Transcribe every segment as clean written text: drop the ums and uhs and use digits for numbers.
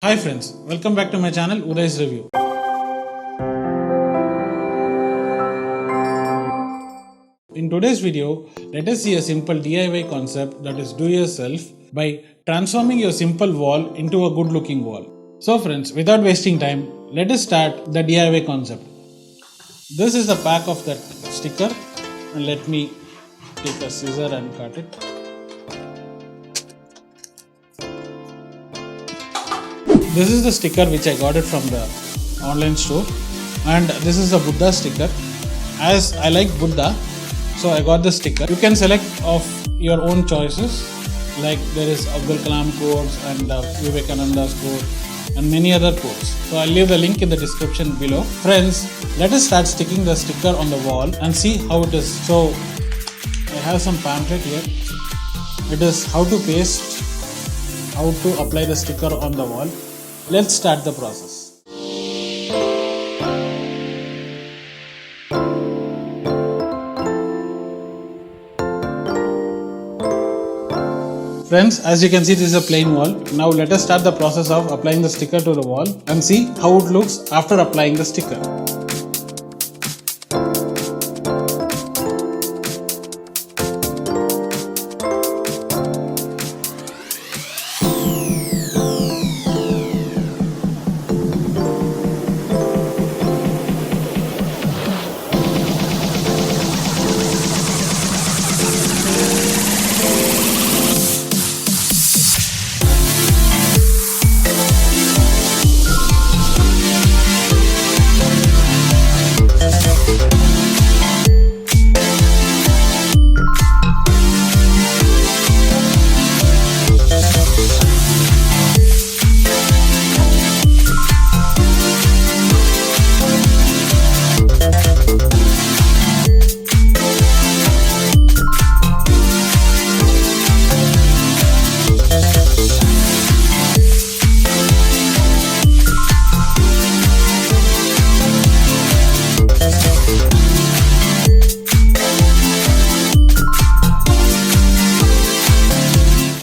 Hi friends, welcome back to my channel udaysreview. In today's video, let us see a simple DIY concept that is do yourself by transforming your simple wall into a good looking wall. So friends, without wasting time, let us start the DIY concept. This is the pack of that sticker, and let me take a scissor and cut it. This is the sticker which I got it from the online store, and this is the Buddha sticker. As I like Buddha, so I got this sticker. You can select of your own choices, like there is Abdul Kalam quotes and Vivekananda's quote and many other quotes. So I'll leave the link in the description below. Friends, let us start sticking the sticker on the wall and see how it is. So I have some pamphlet here. It is how to paste, how to apply the sticker on the wall. Let's start the process. Friends, as you can see, this is a plain wall. Now let us start the process of applying the sticker to the wall and see how it looks after applying the sticker.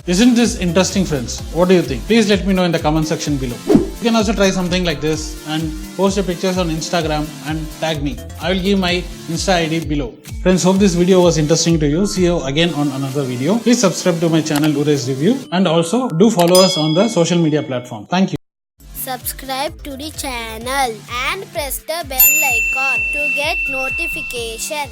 Isn't this interesting, friends? What do you think? Please let me know in the comment section below. You can also try something like this and post your pictures on Instagram and tag me. I will give my Insta ID below. Friends, hope this video was interesting to you. See you again on another video. Please subscribe to my channel udaysreview and also do follow us on the social media platform. Thank you. Subscribe to the channel and press the bell icon to get notification.